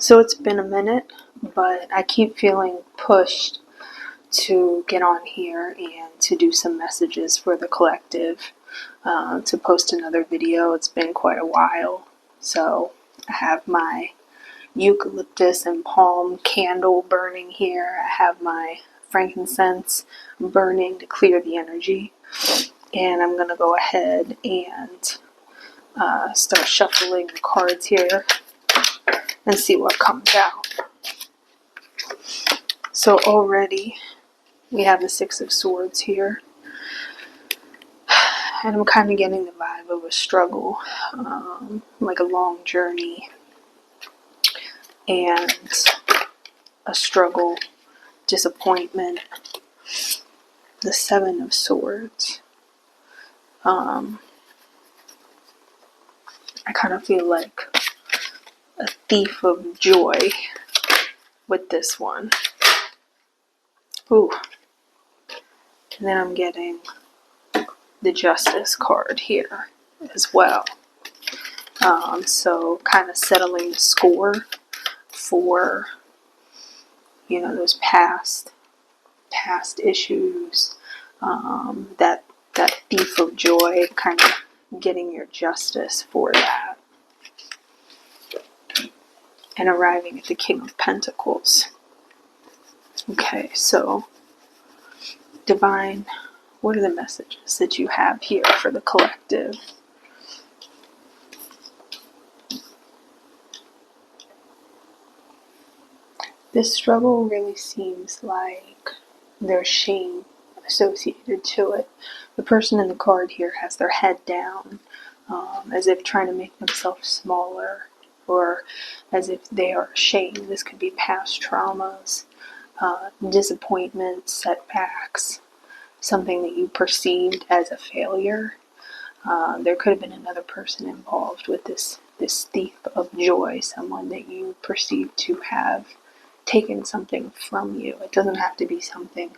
So it's been a minute, but I keep feeling pushed to get on here and to do some messages for the collective, to post another video. It's been quite a while. So I have my eucalyptus and palm candle burning here. I have my frankincense burning to clear the energy. And I'm going to go ahead and start shuffling the cards here and see what comes out. So already we have the Six of Swords here. And I'm kind of getting the vibe of a struggle, like a long journey and a struggle, disappointment. The Seven of Swords. I kind of feel like a thief of joy with this one. Ooh. And then I'm getting the Justice card here as well. So kind of settling the score for, those past issues, that thief of joy, kind of getting your justice for that. And arriving at the King of Pentacles. Okay, so Divine, what are the messages that you have here for the collective? This struggle really seems like there's shame associated to it. The person in the card here has their head down, as if trying to make themselves smaller, or as if they are ashamed. This could be past traumas, disappointments, setbacks, something that you perceived as a failure. There could have been another person involved with this thief of joy, someone that you perceive to have taken something from you. It doesn't have to be something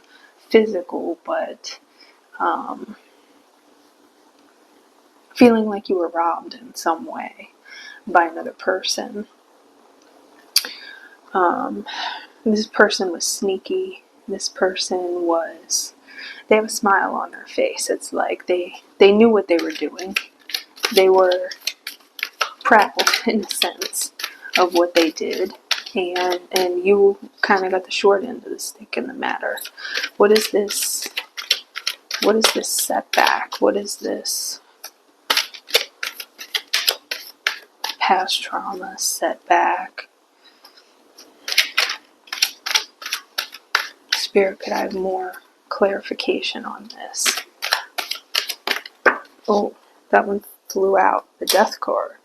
physical, but feeling like you were robbed in some way by another person. This person was sneaky. This person they have a smile on their face. It's like they knew what they were doing. They were proud, in a sense, of what they did. And you kind of got the short end of the stick in the matter. What is this setback? What is this past trauma, setback? Spirit, could I have more clarification on this? Oh, that one flew out. The Death card.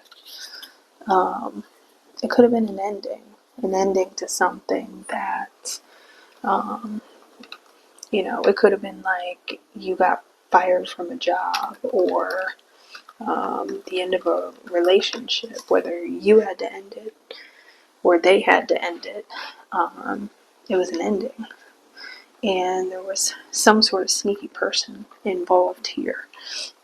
It could have been an ending to something that, it could have been like you got fired from a job, or the end of a relationship, whether you had to end it or they had to end it. It was an ending. And there was some sort of sneaky person involved here.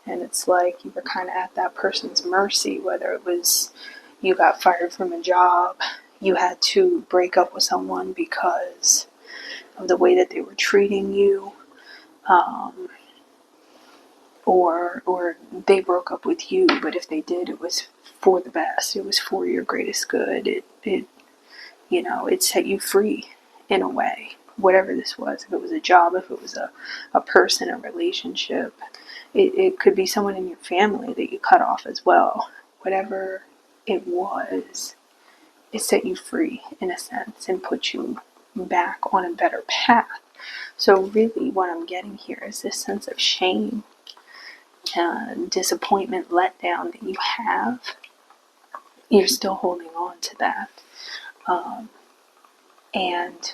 And it's like you were kind of at that person's mercy, whether it was you got fired from a job, you had to break up with someone because of the way that they were treating you, or they broke up with you, but if they did, it was for the best. It was for your greatest good. It set you free in a way. Whatever this was, if it was a job, if it was a person, a relationship, it could be someone in your family that you cut off as well. Whatever it was, it set you free in a sense and put you back on a better path. So really what I'm getting here is this sense of shame, disappointment, letdown that you have. You're still holding on to that. And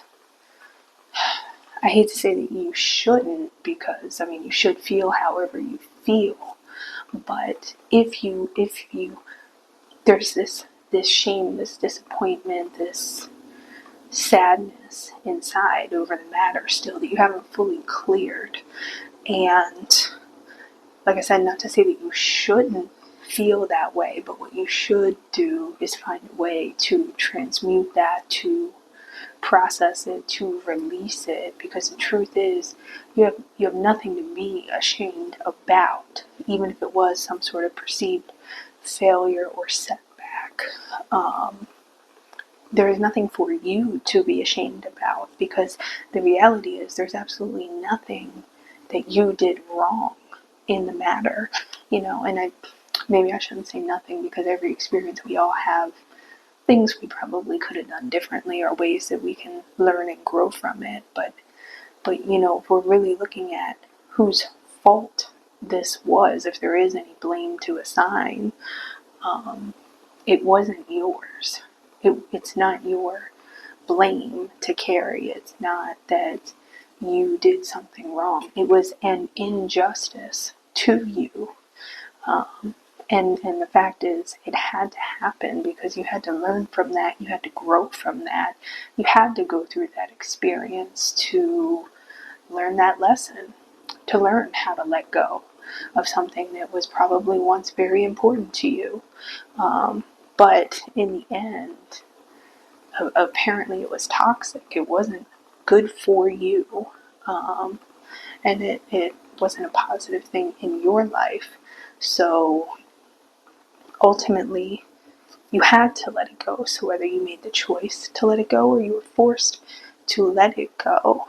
I hate to say that you shouldn't, because you should feel however you feel. But if you there's this shame, this disappointment, this sadness inside over the matter still that you haven't fully cleared. And like I said, not to say that you shouldn't feel that way, but what you should do is find a way to transmute that, to process it, to release it, because the truth is you have nothing to be ashamed about, even if it was some sort of perceived failure or setback. There is nothing for you to be ashamed about, because the reality is there's absolutely nothing that you did wrong in the matter, and maybe I shouldn't say nothing, because every experience we all have things we probably could have done differently, or ways that we can learn and grow from it. But if we're really looking at whose fault this was, if there is any blame to assign, it wasn't yours. It's not your blame to carry. It's not that you did something wrong. It was an injustice to you. And the fact is, it had to happen because you had to learn from that. You had to grow from that. You had to go through that experience to learn that lesson, to learn how to let go of something that was probably once very important to you. But in the end, apparently it was toxic. It wasn't good for you. And it wasn't a positive thing in your life. So ultimately, you had to let it go. So whether you made the choice to let it go or you were forced to let it go,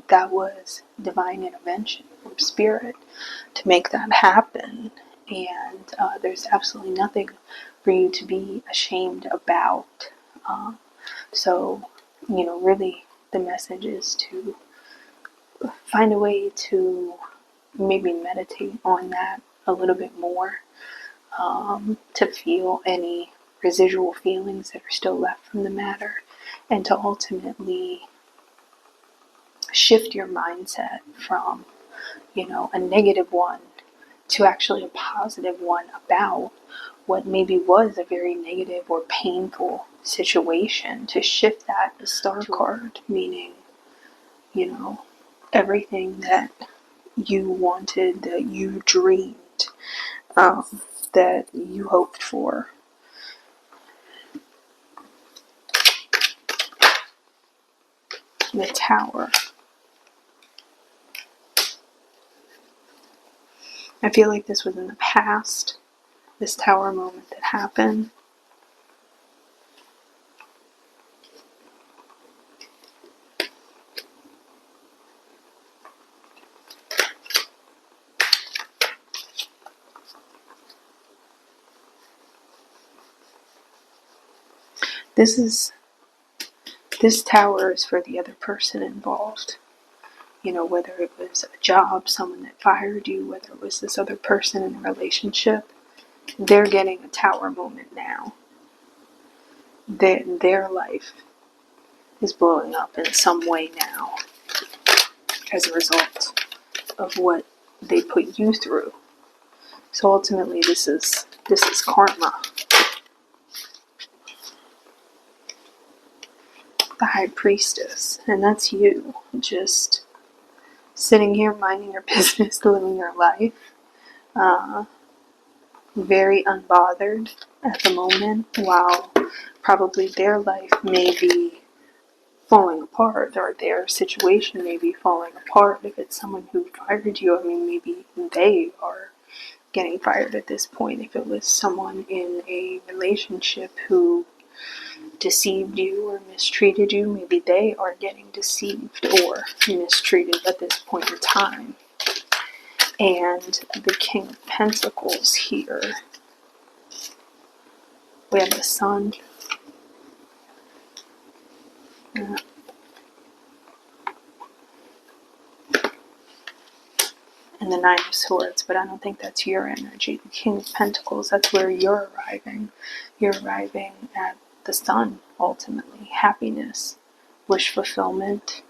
that was divine intervention from spirit to make that happen. And there's absolutely nothing for you to be ashamed about. So, really the message is to find a way to maybe meditate on that a little bit more, to feel any residual feelings that are still left from the matter, and to ultimately shift your mindset from, a negative one to actually a positive one about what maybe was a very negative or painful situation, to shift that. The Star card, meaning, everything that you wanted, that you dreamed, that you hoped for. The Tower. I feel like this was in the past, this Tower moment that happened. This tower is for the other person involved. Whether it was a job, someone that fired you, whether it was this other person in a relationship, they're getting a tower moment now. Their life is blowing up in some way now as a result of what they put you through. So ultimately, this is karma. The High Priestess, and that's you, just sitting here minding your business, living your life, very unbothered at the moment, while probably their life may be falling apart, or their situation may be falling apart. If it's someone who fired you, maybe they are getting fired at this point. If it was someone in a relationship who deceived you or mistreated you, maybe they are getting deceived or mistreated at this point in time. And the King of Pentacles here. We have the Sun. And the Nine of Swords, but I don't think that's your energy. The King of Pentacles, that's where you're arriving. You're arriving at the Sun, ultimately. Happiness, wish fulfillment,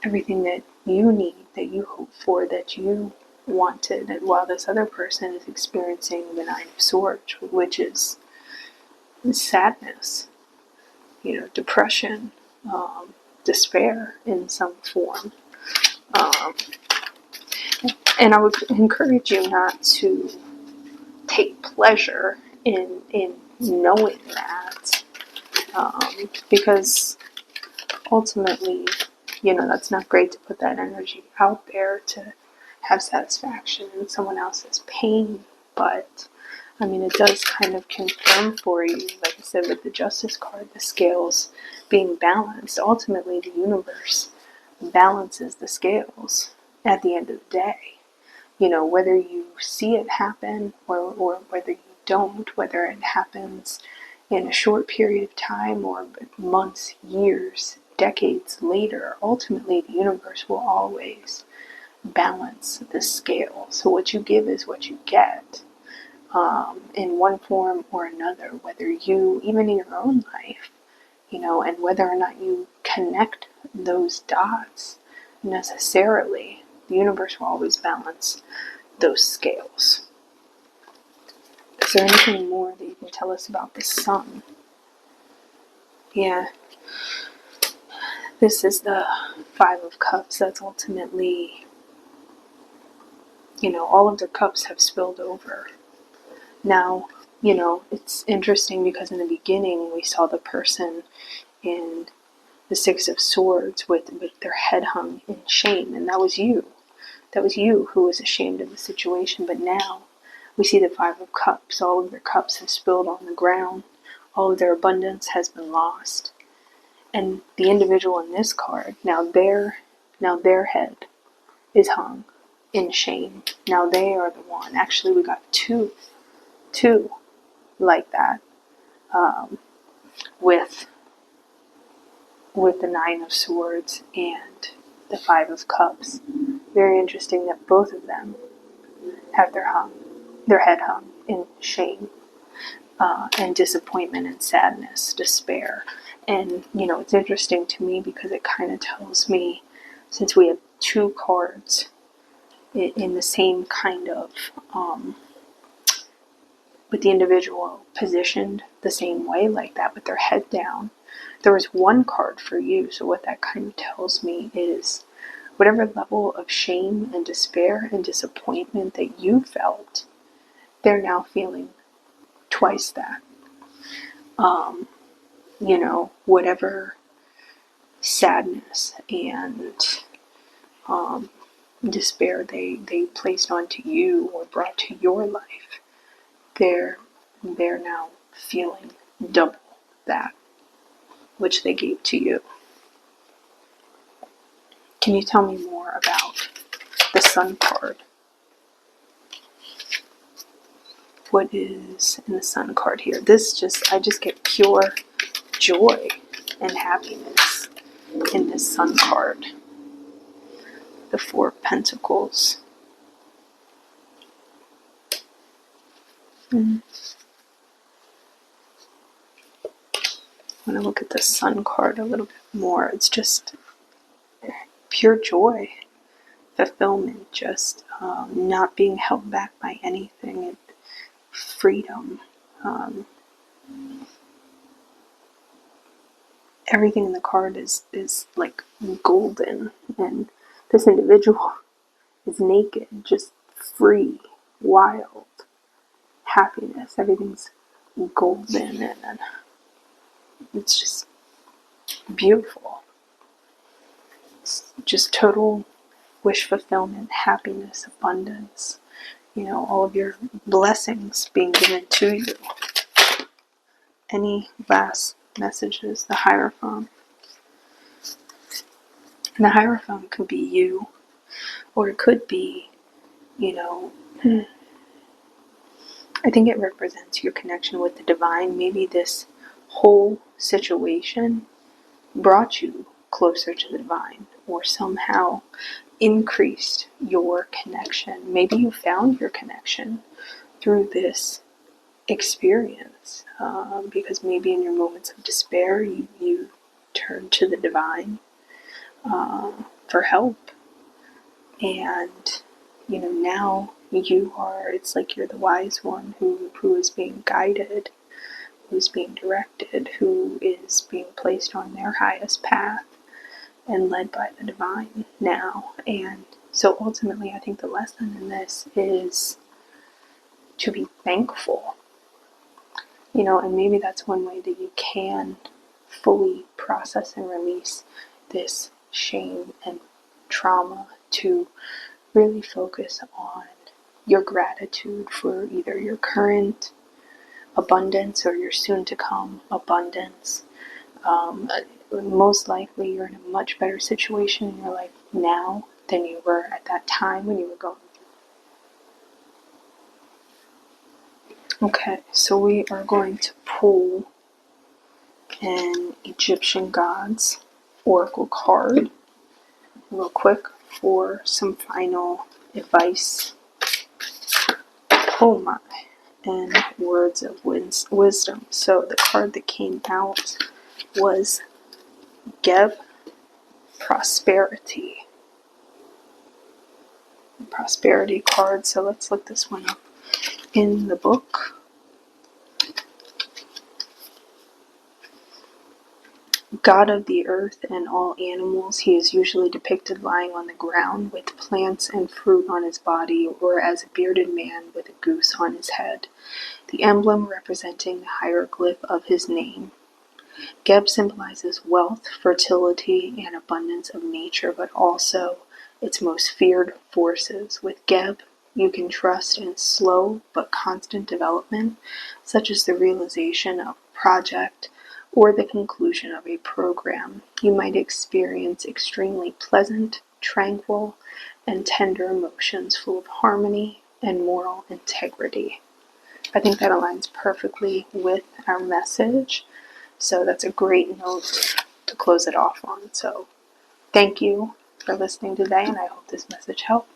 everything that you need, that you hope for, that you wanted, and while this other person is experiencing the Nine of Swords, which is sadness, depression, despair in some form. And I would encourage you not to take pleasure in knowing that, because ultimately, that's not great to put that energy out there to have satisfaction in someone else's pain. But I mean, it does kind of confirm for you, like I said, with the Justice card, the scales being balanced. Ultimately, the universe balances the scales at the end of the day. Whether you see it happen or whether you don't, whether it happens in a short period of time or months, years, decades later, ultimately the universe will always balance the scale. So what you give is what you get, in one form or another, whether you, even in your own life, and whether or not you connect those dots necessarily, the universe will always balance those scales. Is there anything more that you can tell us about the sun? Yeah. This is the Five of Cups. That's ultimately, all of the cups have spilled over. Now, it's interesting because in the beginning we saw the person in the Six of Swords with their head hung in shame, and that was you. That was you who was ashamed of the situation. But now we see the Five of Cups. All of their cups have spilled on the ground. All of their abundance has been lost. And the individual in this card, now their head is hung in shame. Now they are the one. Actually, we got two like that, with the Nine of Swords and the Five of Cups. Very interesting that both of them have their head hung in shame, and disappointment and sadness, despair. And it's interesting to me because it kind of tells me, since we have two cards in the same kind of, with the individual positioned the same way, like that, with their head down, there was one card for you. So what that kind of tells me is, whatever level of shame and despair and disappointment that you felt, they're now feeling twice that. Whatever sadness and despair they placed onto you or brought to your life, they're now feeling double that which they gave to you. Can you tell me more about the Sun card? What is in the Sun card here? I just get pure joy and happiness in this Sun card. The Four of Pentacles. When I look at the Sun card a little bit more, it's just pure joy, fulfillment, just not being held back by anything, and freedom. Everything in the card is like golden, and this individual is naked, just free, wild, happiness. Everything's golden, and it's just beautiful. It's just total wish fulfillment, happiness, abundance. All of your blessings being given to you. Any last messages? The Hierophant. And the Hierophant could be you, or it could be, I think it represents your connection with the divine. Maybe this whole situation brought you closer to the divine, or somehow increased your connection. Maybe you found your connection through this experience, because maybe in your moments of despair you turn to the divine for help, and now it's like you're the wise one who is being guided, who's being directed, who is being placed on their highest path and led by the divine now. And So ultimately, I think the lesson in this is to be thankful. And maybe that's one way that you can fully process and release this shame and trauma, to really focus on your gratitude for either your current abundance or your soon to come abundance. Most likely you're in a much better situation in your life now than you were at that time when you were going through. Okay, so we are going to pull an Egyptian Gods Oracle card real quick for some final advice. Oh my. And words of wisdom. So the card that came out was Geb, Prosperity. Prosperity card. So let's look this one up in the book. God of the earth and all animals, he is usually depicted lying on the ground with plants and fruit on his body, or as a bearded man with a goose on his head, the emblem representing the hieroglyph of his name. Geb symbolizes wealth, fertility, and abundance of nature, but also its most feared forces. With Geb, you can trust in slow but constant development, such as the realization of a project or the conclusion of a program. You might experience extremely pleasant, tranquil, and tender emotions full of harmony and moral integrity. I think that aligns perfectly with our message. So that's a great note to close it off on. So thank you for listening today, and I hope this message helped.